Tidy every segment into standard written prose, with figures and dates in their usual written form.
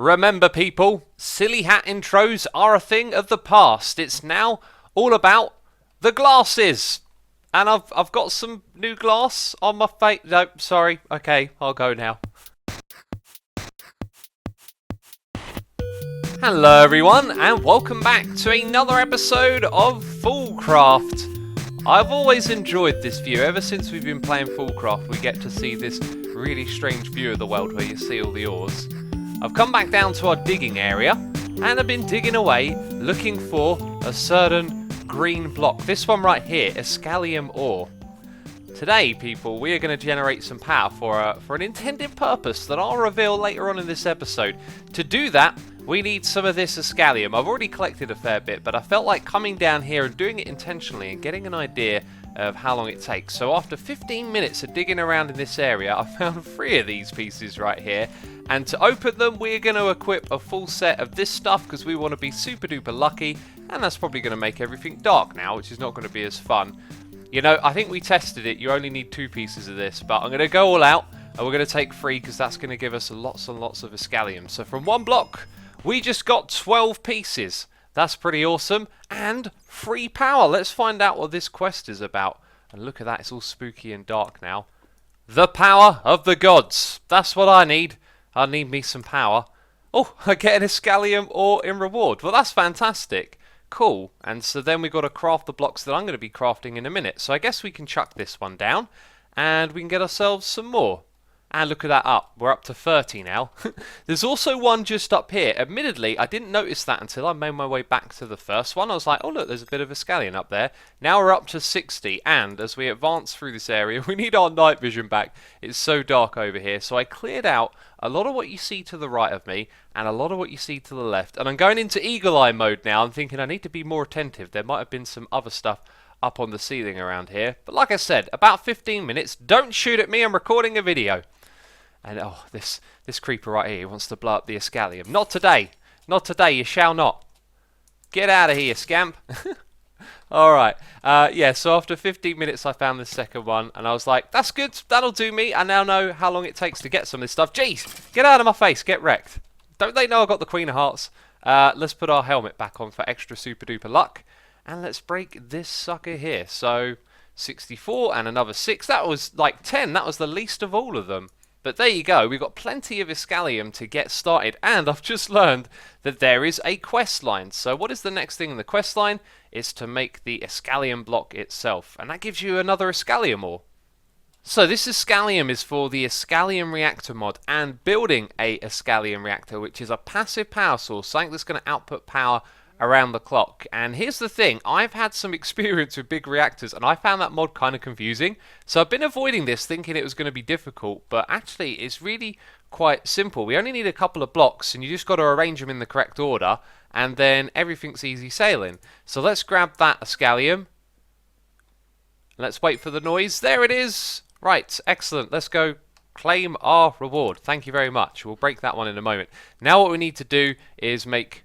Remember, people, silly hat intros are a thing of the past. It's now all about the glasses. And I've got some new glass on my face. No, sorry. Okay, I'll go now. Hello everyone, and welcome back to another episode of FoolCraft. I've always enjoyed this view. Ever since we've been playing FoolCraft, we get to see this really strange view of the world where you see all the ores. I've come back down to our digging area, and I've been digging away looking for a certain green block. This one right here, Iskallium ore. Today, people, we are going to generate some power for an intended purpose that I'll reveal later on in this episode. To do that, we need some of this Iskallium. I've already collected a fair bit, but I felt like coming down here and doing it intentionally and getting an idea of how long it takes. So after 15 minutes of digging around in this area, I found 3 of these pieces right here. And to open them, we're going to equip a full set of this stuff because we want to be super duper lucky. And that's probably going to make everything dark now, which is not going to be as fun. You know, I think we tested it. You only need 2 pieces of this, but I'm going to go all out and we're going to take 3 because that's going to give us lots and lots of Iskallium. So from 1 block, we just got 12 pieces. That's pretty awesome. And free power. Let's find out what this quest is about. And look at that, it's all spooky and dark now. The power of the gods. That's what I need. I need me some power. Oh, I get an Iskallium ore in reward. Well, that's fantastic. Cool. And so then we've got to craft the blocks that I'm going to be crafting in a minute. So I guess we can chuck this one down. And we can get ourselves some more. And look at that up. We're up to 30 now. There's also one just up here. Admittedly, I didn't notice that until I made my way back to the first one. I was like, oh look, there's a bit of Iskallium up there. Now we're up to 60. And as we advance through this area, we need our night vision back. It's so dark over here. So I cleared out a lot of what you see to the right of me and a lot of what you see to the left. And I'm going into eagle eye mode now. I'm thinking I need to be more attentive. There might have been some other stuff up on the ceiling around here. But like I said, about 15 minutes. Don't shoot at me. I'm recording a video. And oh, this creeper right here wants to blow up the Iskallium. Not today. Not today, you shall not. Get out of here, scamp. Alright, yeah, so after 15 minutes I found this second one, and I was like, that's good, that'll do me. I now know how long it takes to get some of this stuff. Jeez, get out of my face, get wrecked. Don't they know I got the Queen of Hearts? Let's put our helmet back on for extra super duper luck. And let's break this sucker here. So, 64 and another 6. That was like 10, that was the least of all of them. But there you go, we've got plenty of Iskallium to get started, and I've just learned that there is a quest line. So what is the next thing in the quest line? Is to make the Iskallium block itself, and that gives you another Iskallium ore. So this Iskallium is for the Iskallium Reactor mod, and building a Iskallium Reactor, which is a passive power source, something that's going to output power around the clock. And here's the thing, I've had some experience with big reactors and I found that mod kind of confusing, so I've been avoiding this thinking it was going to be difficult, but actually it's really quite simple. We only need a couple of blocks and you just got to arrange them in the correct order and then everything's easy sailing. So let's grab that Iskallium, let's wait for the noise. There it is. Right, excellent. Let's go claim our reward. Thank you very much. We'll break that one in a moment. Now what we need to do is make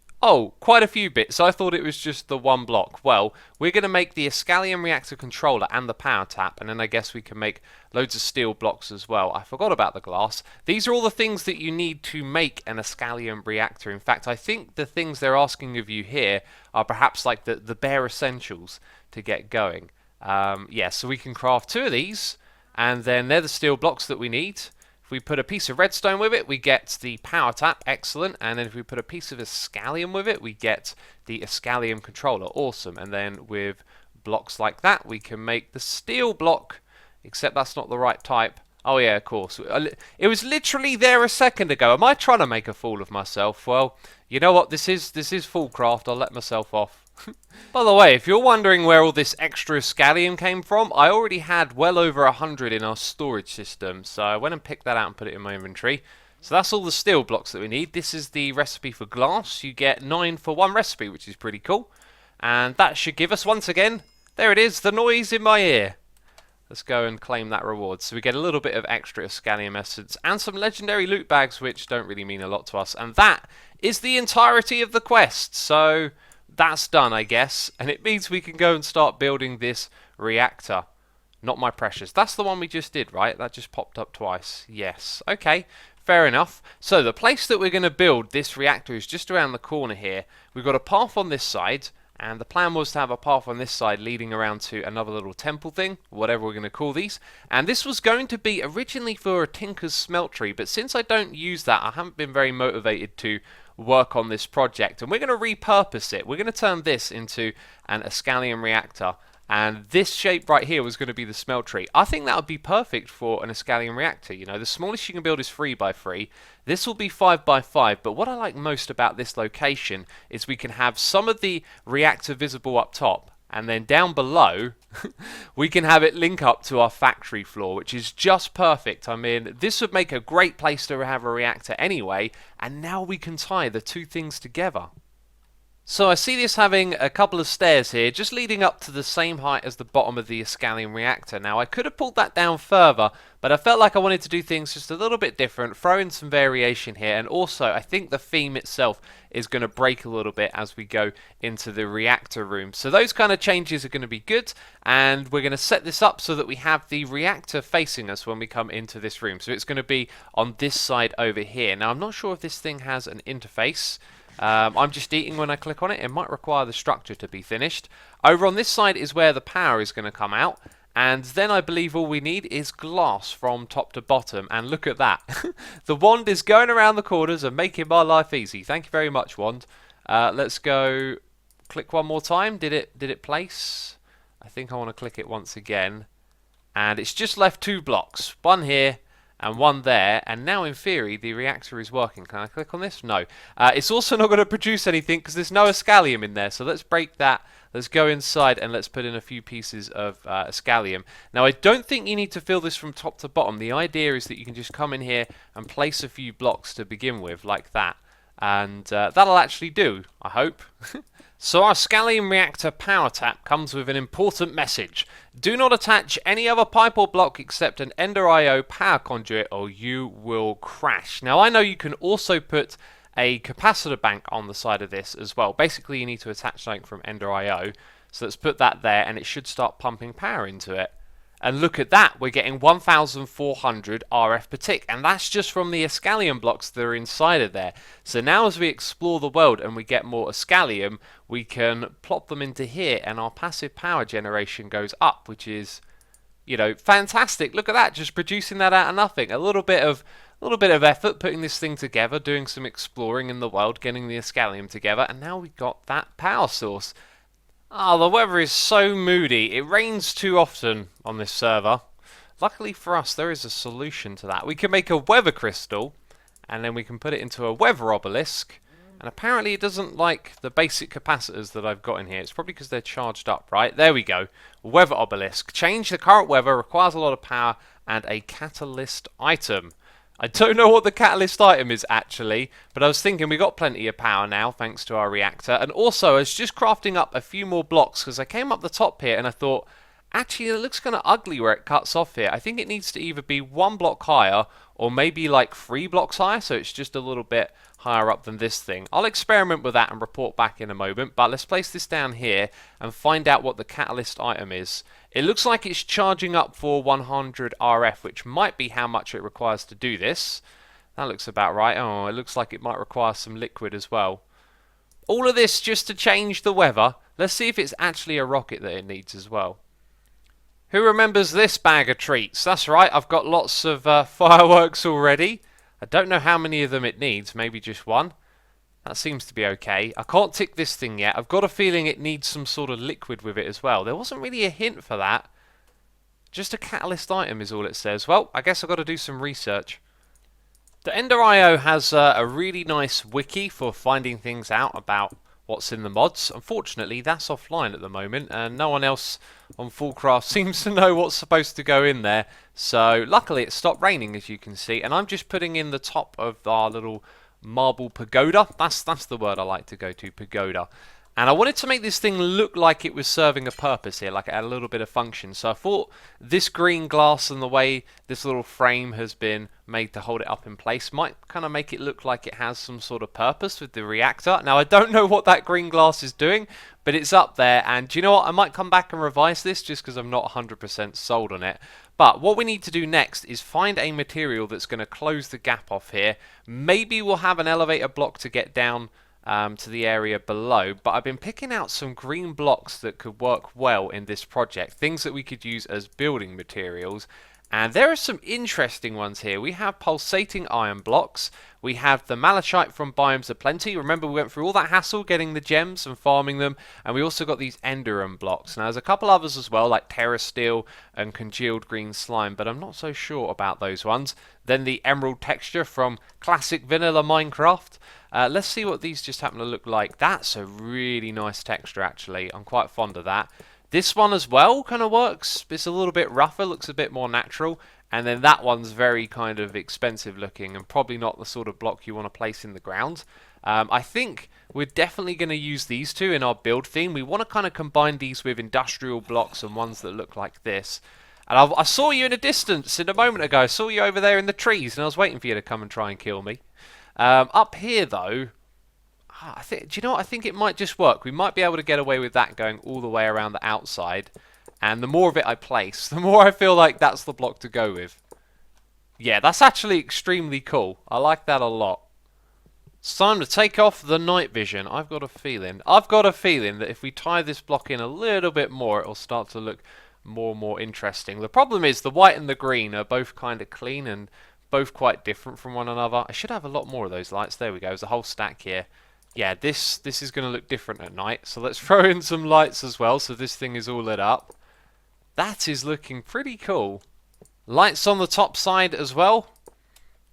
quite a few bits. I thought it was just the 1 block. Well, we're going to make the Iskallium Reactor controller and the power tap, and then I guess we can make loads of steel blocks as well. I forgot about the glass. These are all the things that you need to make an Iskallium Reactor. In fact, I think the things they're asking of you here are perhaps like the bare essentials to get going. Yeah, so we can craft 2 of these, and then they're the steel blocks that we need. If we put a piece of redstone with it, we get the power tap, excellent. And then if we put a piece of Iskallium with it, we get the Iskallium controller, awesome. And then with blocks like that, we can make the steel block, except that's not the right type. Oh yeah, of course. It was literally there a second ago. Am I trying to make a fool of myself? Well, you know what? This is FoolCraft. I'll let myself off. By the way, if you're wondering where all this extra Iskallium came from, I already had well over 100 in our storage system, so I went and picked that out and put it in my inventory. So that's all the steel blocks that we need. This is the recipe for glass. You get 9 for 1 recipe, which is pretty cool. And that should give us, once again, there it is, the noise in my ear. Let's go and claim that reward. So we get a little bit of extra Iskallium essence and some legendary loot bags, which don't really mean a lot to us. And that is the entirety of the quest. So that's done, I guess, and it means we can go and start building this reactor. Not my precious. That's the one we just did, right? That just popped up twice. Yes. Okay. fair enough. So the place that we're going to build this reactor is just around the corner here. We've got a path on this side, and the plan was to have a path on this side leading around to another little temple thing, whatever we're going to call these. And this was going to be originally for a tinker's smeltery, but since I don't use that, I haven't been very motivated to work on this project. And we're going to repurpose it. We're going to turn this into an Iskallium Reactor. And this shape right here was going to be the smeltery. I think that would be perfect for an Iskallium Reactor. You know, the smallest you can build is 3 by 3. This will be 5 by 5. But what I like most about this location is we can have some of the reactor visible up top. And then down below, we can have it link up to our factory floor, which is just perfect. I mean, this would make a great place to have a reactor anyway. And now we can tie the two things together. So I see this having a couple of stairs here, just leading up to the same height as the bottom of the Iskallium Reactor. Now I could have pulled that down further, but I felt like I wanted to do things just a little bit different, throw in some variation here, and also I think the theme itself is going to break a little bit as we go into the reactor room. So those kind of changes are going to be good, and we're going to set this up so that we have the reactor facing us when we come into this room. So it's going to be on this side over here. Now I'm not sure if this thing has an interface. I'm just eating when I click on it. It might require the structure to be finished. Over on this side is where the power is going to come out. And then I believe all we need is glass from top to bottom. And look at that. The wand is going around the corners and making my life easy. Thank you very much, wand. Let's go click one more time. Did it place? I think I want to click it once again. And it's just left 2 blocks. One here and one there, and now in theory the reactor is working. Can I click on this? No. It's also not going to produce anything because there's no Iskallium in there, so let's break that. Let's go inside and let's put in a few pieces of Iskallium. Now I don't think you need to fill this from top to bottom. The idea is that you can just come in here and place a few blocks to begin with, like that. And that'll actually do, I hope. So our Iskallium Reactor power tap comes with an important message. Do not attach any other pipe or block except an Ender IO power conduit or you will crash. Now I know you can also put a capacitor bank on the side of this as well. Basically you need to attach something from Ender IO. So let's put that there and it should start pumping power into it. And look at that, we're getting 1,400 RF per tick, and that's just from the Iskallium blocks that are inside of there. So now as we explore the world and we get more Iskallium, we can plop them into here and our passive power generation goes up, which is, you know, fantastic. Look at that, just producing that out of nothing. A little bit of effort putting this thing together, doing some exploring in the world, getting the Iskallium together, and now we've got that power source. Oh, the weather is so moody. It rains too often on this server. Luckily for us, there is a solution to that. We can make a weather crystal, and then we can put it into a weather obelisk. And apparently it doesn't like the basic capacitors that I've got in here. It's probably because they're charged up, right? There we go. Weather obelisk. Change the current weather, requires a lot of power, and a catalyst item. I don't know what the catalyst item is actually, but I was thinking we got plenty of power now thanks to our reactor. And also I was just crafting up a few more blocks because I came up the top here and I thought, actually it looks kind of ugly where it cuts off here. I think it needs to either be 1 block higher or maybe like 3 blocks higher, so it's just a little bit higher up than this thing. I'll experiment with that and report back in a moment, but let's place this down here and find out what the catalyst item is. It looks like it's charging up for 100 RF, which might be how much it requires to do this. That looks about right. Oh, it looks like it might require some liquid as well. All of this just to change the weather. Let's see if it's actually a rocket that it needs as well. Who remembers this bag of treats? That's right, I've got lots of fireworks already. I don't know how many of them it needs, maybe just 1. That seems to be okay. I can't tick this thing yet. I've got a feeling it needs some sort of liquid with it as well. There wasn't really a hint for that. Just a catalyst item is all it says. Well, I guess I've got to do some research. The Ender IO has a really nice wiki for finding things out about what's in the mods. Unfortunately, that's offline at the moment, and no one else on FoolCraft seems to know what's supposed to go in there. So, luckily it stopped raining, as you can see, and I'm just putting in the top of our little marble pagoda. That's the word I like to go to, pagoda. And I wanted to make this thing look like it was serving a purpose here, like it had a little bit of function. So I thought this green glass and the way this little frame has been made to hold it up in place might kind of make it look like it has some sort of purpose with the reactor. Now I don't know what that green glass is doing, but it's up there. And do you know what? I might come back and revise this just because I'm not 100% sold on it. But what we need to do next is find a material that's going to close the gap off here. Maybe we'll have an elevator block to get down to the area below, but I've been picking out some green blocks that could work well in this project, things that we could use as building materials. And there are some interesting ones here. We have pulsating iron blocks, we have the malachite from Biomes of Plenty. Remember, we went through all that hassle getting the gems and farming them, and we also got these enderum blocks. Now there's a couple others as well, like terra steel and congealed green slime, but I'm not so sure about those ones. Then the emerald texture from classic vanilla Minecraft. Let's see what these just happen to look like. That's a really nice texture, actually. I'm quite fond of that. This one as well kind of works. It's a little bit rougher, looks a bit more natural. And then that one's very kind of expensive looking and probably not the sort of block you want to place in the ground. I think we're definitely going to use these two in our build theme. We want to kind of combine these with industrial blocks and ones that look like this. And I saw you in a distance in a moment ago. I saw you over there in the trees and I was waiting for you to come and try and kill me. Up here, though, do you know what? I think it might just work. We might be able to get away with that going all the way around the outside. And the more of it I place, the more I feel like that's the block to go with. Yeah, that's actually extremely cool. I like that a lot. It's time to take off the night vision. I've got a feeling that if we tie this block in a little bit more, it'll start to look more and more interesting. The problem is the white and the green are both kind of clean and both quite different from one another. I should have a lot more of those lights. There we go. There's a whole stack here. Yeah, this is going to look different at night. So let's throw in some lights as well so this thing is all lit up. That is looking pretty cool. Lights on the top side as well.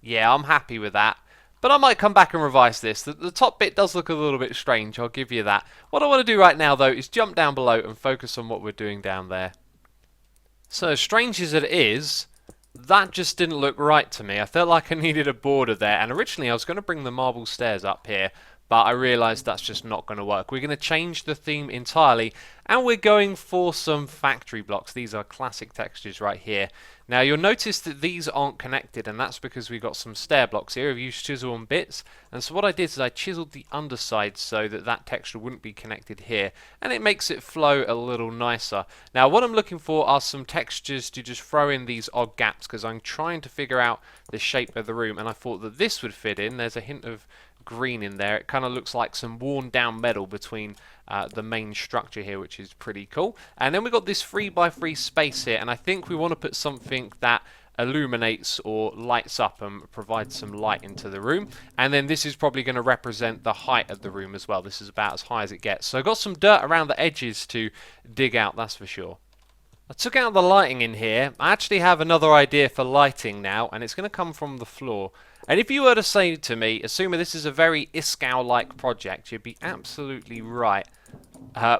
Yeah, I'm happy with that. But I might come back and revise this. The top bit does look a little bit strange, I'll give you that. What I want to do right now, though, is jump down below and focus on what we're doing down there. So, as strange as it is, that just didn't look right to me. I felt like I needed a border there, and originally I was going to bring the marble stairs up here, but I realised that's just not going to work. We're going to change the theme entirely, and we're going for some factory blocks. These are classic textures right here. Now you'll notice that these aren't connected, and that's because we've got some stair blocks here. I've used chisel and bits, and so what I did is I chiseled the underside so that that texture wouldn't be connected here, and it makes it flow a little nicer. Now what I'm looking for are some textures to just throw in these odd gaps, because I'm trying to figure out the shape of the room, and I thought that this would fit in. There's a hint of green in there. It kind of looks like some worn down metal between the main structure here, which is pretty cool. And then we've got this 3x3 space here, and I think we want to put something that illuminates or lights up and provides some light into the room. And then this is probably going to represent the height of the room as well. This is about as high as it gets. So I've got some dirt around the edges to dig out, that's for sure. I took out the lighting in here. I actually have another idea for lighting now, and it's going to come from the floor. And if you were to say to me, assuming this is a very Iskall-like project, you'd be absolutely right.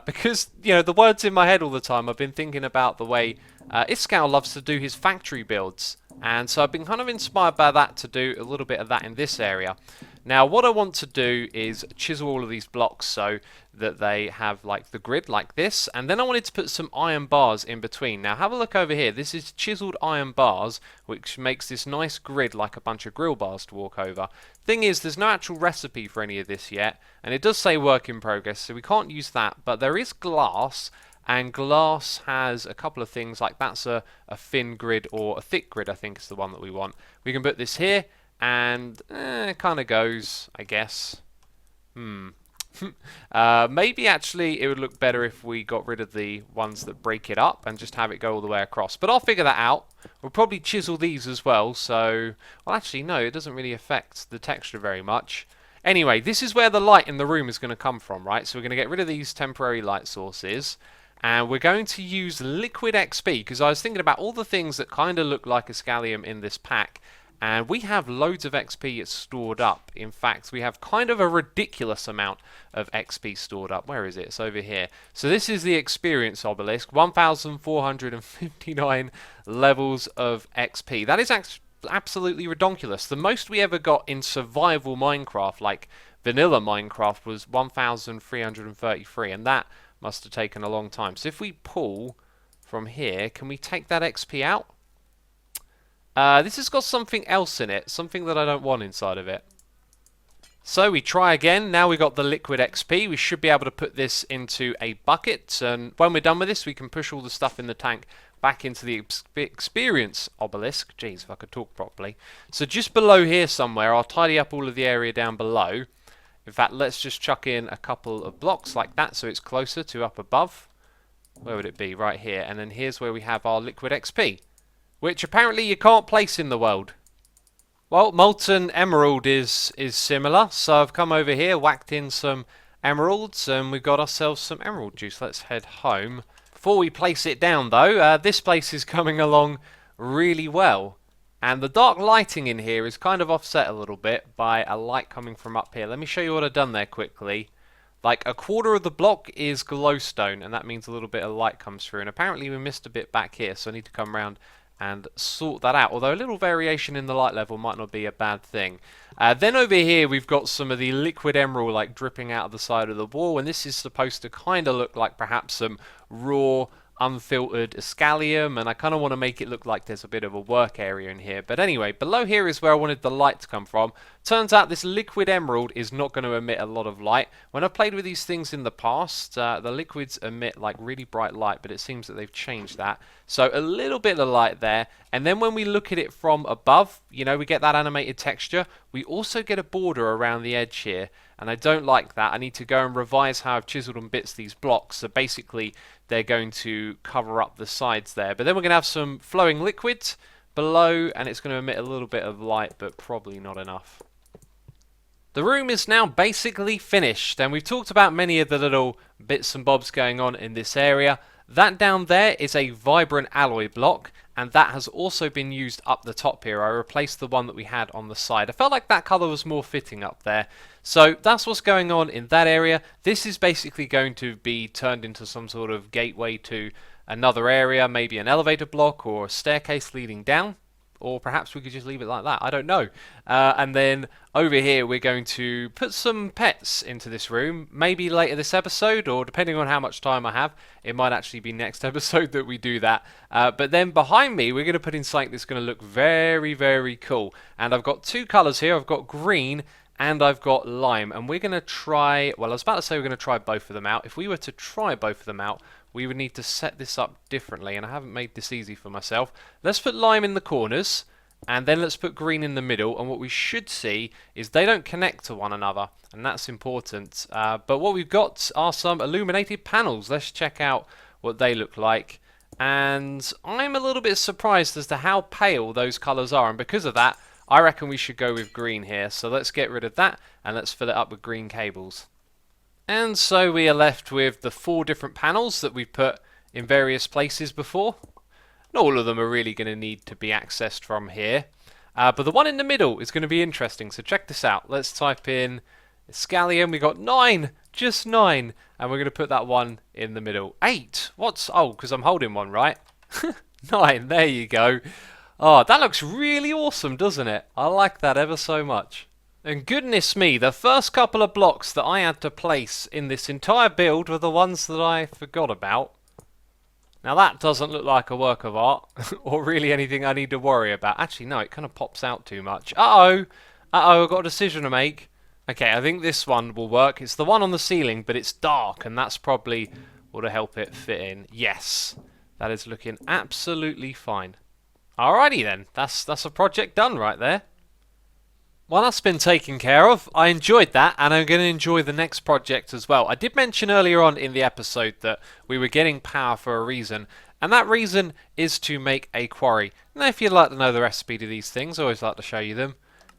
Because, you know, the words in my head all the time, I've been thinking about the way Iskall loves to do his factory builds. And so I've been kind of inspired by that to do a little bit of that in this area. Now, what I want to do is chisel all of these blocks so that they have like the grid like this, and then I wanted to put some iron bars in between. Now, have a look over here. This is chiseled iron bars, which makes this nice grid like a bunch of grill bars to walk over. Thing is, there's no actual recipe for any of this yet, and it does say work in progress, so we can't use that, but there is glass. And glass has a couple of things, like that's a thin grid or a thick grid, I think is the one that we want. We can put this here, and it kind of goes, I guess. Maybe actually it would look better if we got rid of the ones that break it up and just have it go all the way across. But I'll figure that out. We'll probably chisel these as well, so... Well, actually, no, it doesn't really affect the texture very much. Anyway, this is where the light in the room is going to come from, right? So we're going to get rid of these temporary light sources. And we're going to use liquid XP, because I was thinking about all the things that kind of look like Iskallium in this pack. And we have loads of XP stored up. In fact, we have kind of a ridiculous amount of XP stored up. Where is it? It's over here. So this is the experience obelisk. 1,459 levels of XP. That is absolutely redonkulous. The most we ever got in survival Minecraft, like vanilla Minecraft, was 1,333, and that must have taken a long time. So if we pull from here, can we take that XP out? This has got something else in it, something that I don't want inside of it. So we try again. Now we've got the liquid XP. We should be able to put this into a bucket, and when we're done with this, we can push all the stuff in the tank back into the experience obelisk. Jeez, if I could talk properly. So just below here somewhere, I'll tidy up all of the area down below. In fact, let's just chuck in a couple of blocks like that so it's closer to up above. Where would it be? Right here. And then here's where we have our liquid XP, which apparently you can't place in the world. Well, molten emerald is similar, so I've come over here, whacked in some emeralds, and we've got ourselves some emerald juice. Let's head home. Before we place it down, though, this place is coming along really well. And the dark lighting in here is kind of offset a little bit by a light coming from up here. Let me show you what I've done there quickly. Like, a quarter of the block is glowstone, and that means a little bit of light comes through. And apparently we missed a bit back here, so I need to come around and sort that out, although a little variation in the light level might not be a bad thing. Then over here we've got some of the liquid emerald like dripping out of the side of the wall, and this is supposed to kind of look like perhaps some raw unfiltered Iskallium, and I kind of want to make it look like there's a bit of a work area in here. But anyway, below here is where I wanted the light to come from. Turns out this liquid emerald is not going to emit a lot of light. When I've played with these things in the past, the liquids emit like really bright light, but it seems that they've changed that. So a little bit of light there, and then when we look at it from above, you know, we get that animated texture. We also get a border around the edge here, and I don't like that. I need to go and revise how I've chiseled and bits these blocks. So basically they're going to cover up the sides there. But then we're going to have some flowing liquid below, and it's going to emit a little bit of light, but probably not enough. The room is now basically finished, and we've talked about many of the little bits and bobs going on in this area. That down there is a vibrant alloy block, and that has also been used up the top here. I replaced the one that we had on the side. I felt like that colour was more fitting up there. So that's what's going on in that area. This is basically going to be turned into some sort of gateway to another area, maybe an elevator block or a staircase leading down. Or perhaps we could just leave it like that, I don't know. And then over here we're going to put some pets into this room, maybe later this episode, or depending on how much time I have, it might actually be next episode that we do that. But then behind me we're going to put in something that's going to look very, very cool. And I've got two colours here, I've got green and I've got lime. And we're going to try, well, I was about to say we're going to try both of them out. If we were to try both of them out, we would need to set this up differently, and I haven't made this easy for myself. Let's put lime in the corners, and then let's put green in the middle, and what we should see is they don't connect to one another, and that's important. But what we've got are some illuminated panels. Let's check out what they look like, and I'm a little bit surprised as to how pale those colours are, and because of that, I reckon we should go with green here. So let's get rid of that, and let's fill it up with green cables. And so we are left with the 4 different panels that we've put in various places before. Not all of them are really going to need to be accessed from here. But the one in the middle is going to be interesting, so check this out. Let's type in Iskallium. We got 9, just 9. And we're going to put that one in the middle. 8, what's, oh, because I'm holding one, right? 9, there you go. Oh, that looks really awesome, doesn't it? I like that ever so much. And goodness me, the first couple of blocks that I had to place in this entire build were the ones that I forgot about. Now that doesn't look like a work of art, or really anything I need to worry about. Actually, no, it kind of pops out too much. Uh-oh, I've got a decision to make. Okay, I think this one will work. It's the one on the ceiling, but it's dark, and that's probably what will help it fit in. Yes, that is looking absolutely fine. Alrighty then, that's a project done right there. Well, that's been taken care of. I enjoyed that, and I'm going to enjoy the next project as well. I did mention earlier on in the episode that we were getting power for a reason, and that reason is to make a quarry. Now, if you'd like to know the recipe to these things, I always like to show you them.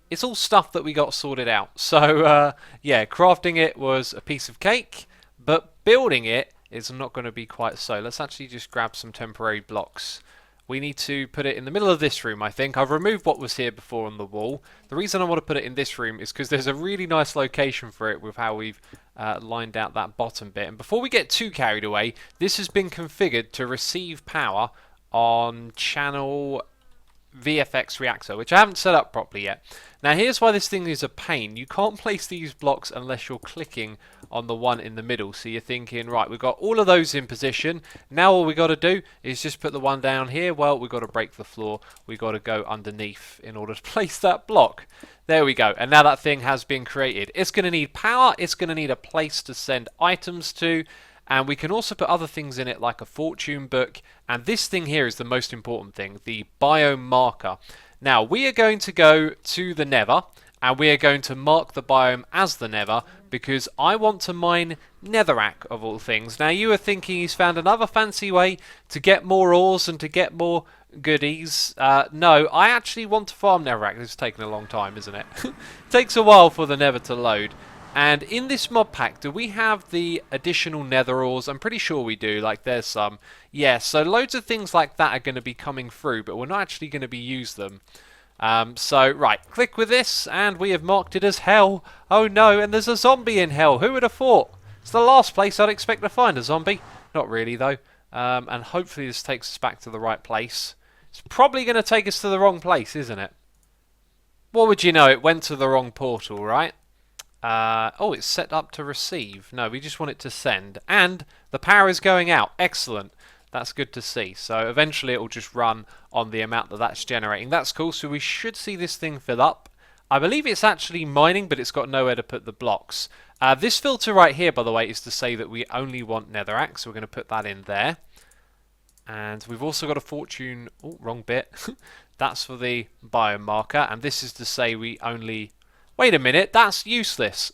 It's all stuff that we got sorted out. So, yeah, crafting it was a piece of cake, but building it is not going to be quite so. Let's actually just grab some temporary blocks. We need to put it in the middle of this room, I think. I've removed what was here before on the wall. The reason I want to put it in this room is because there's a really nice location for it with how we've lined out that bottom bit. And before we get too carried away, this has been configured to receive power on channel VFX reactor, which I haven't set up properly yet. Now here's why this thing is a pain. You can't place these blocks unless you're clicking on the one in the middle. So you're thinking, right, we've got all of those in position. Now all we got to do is just put the one down here. Well, we've got to break the floor. We've got to go underneath in order to place that block. There we go. And now that thing has been created. It's going to need power. It's going to need a place to send items to. And we can also put other things in it like a fortune book. And this thing here is the most important thing, the biome marker. Now, we are going to go to the Nether, and we are going to mark the biome as the Nether, because I want to mine netherrack, of all things. Now, you are thinking he's found another fancy way to get more ores and to get more goodies. No, I actually want to farm netherrack. This is taking a long time, isn't it? It takes a while for the Nether to load. And in this mod pack, do we have the additional nether ores? I'm pretty sure we do, like there's some. Yeah, so loads of things like that are going to be coming through, but we're not actually going to be use them. So, right, click with this, and we have marked it as hell. Oh no, and there's a zombie in hell. Who would have thought? It's the last place I'd expect to find a zombie. Not really, though. And hopefully this takes us back to the right place. It's probably going to take us to the wrong place, isn't it? What would you know? It went to the wrong portal, right? Oh, it's set up to receive. No, we just want it to send. And the power is going out. Excellent. That's good to see. So eventually it will just run on the amount that that's generating. That's cool. So we should see this thing fill up. I believe it's actually mining, but it's got nowhere to put the blocks. This filter right here, by the way, is to say that we only want netherrack. So we're going to put that in there. And we've also got a fortune... Oh, wrong bit. That's for the biome marker. And this is to say we only... Wait a minute, that's useless.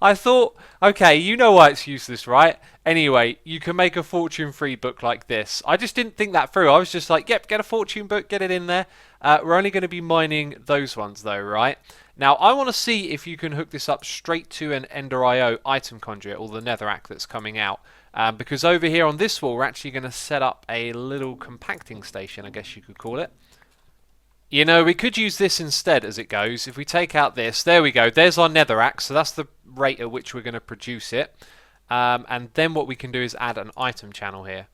I thought, okay, you know why it's useless, right? Anyway, you can make a fortune-free book like this. I just didn't think that through. I was just like, yep, get a fortune book, get it in there. We're only going to be mining those ones, though, right? Now, I want to see if you can hook this up straight to an Ender IO item conduit, or the netherrack that's coming out. Because over here on this wall, we're actually going to set up a little compacting station, I guess you could call it. You know, we could use this instead as it goes. If we take out this, there we go. There's our netherrack, so that's the rate at which we're going to produce it. And then what we can do is add an item channel here.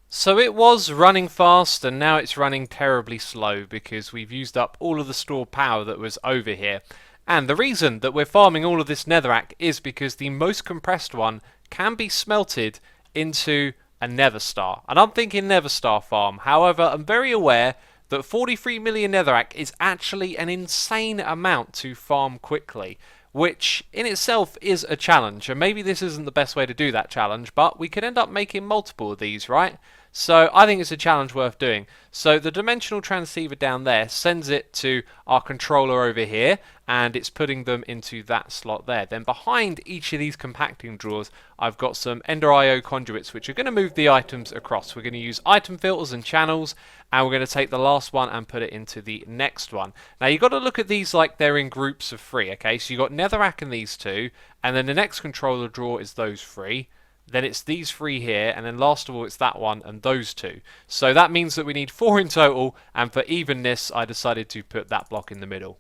So it was running fast, and now it's running terribly slow because we've used up all of the stored power that was over here. And the reason that we're farming all of this netherrack is because the most compressed one can be smelted into a nether star. And I'm thinking nether star farm. However, I'm very aware that 43 million netherrack is actually an insane amount to farm quickly, which in itself is a challenge. And maybe this isn't the best way to do that challenge, but we could end up making multiple of these, right? So I think it's a challenge worth doing. So the dimensional transceiver down there sends it to our controller over here, and it's putting them into that slot there. Then behind each of these compacting drawers, I've got some Ender IO conduits which are going to move the items across. We're going to use item filters and channels, and we're going to take the last one and put it into the next one. Now you've got to look at these like they're in groups of 3, okay? So you've got netherrack in these 2, and then the next controller drawer is those 3. Then it's these 3 here, and then last of all it's that one and those 2. So that means that we need 4 in total, and for evenness I decided to put that block in the middle.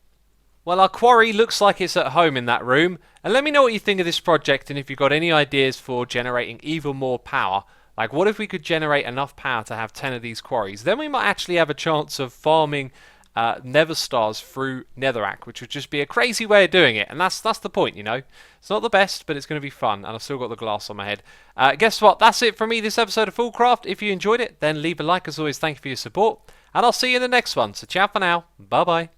Well, our quarry looks like it's at home in that room, and let me know what you think of this project and if you've got any ideas for generating even more power. Like, what if we could generate enough power to have 10 of these quarries? Then we might actually have a chance of farming nether stars through netherrack, which would just be a crazy way of doing it, and that's the point, you know. It's not the best, but it's going to be fun, and I've still got the glass on my head. Guess what? That's it from me this episode of FoolCraft. If you enjoyed it, then leave a like. As always, thank you for your support, and I'll see you in the next one. So ciao for now. Bye bye.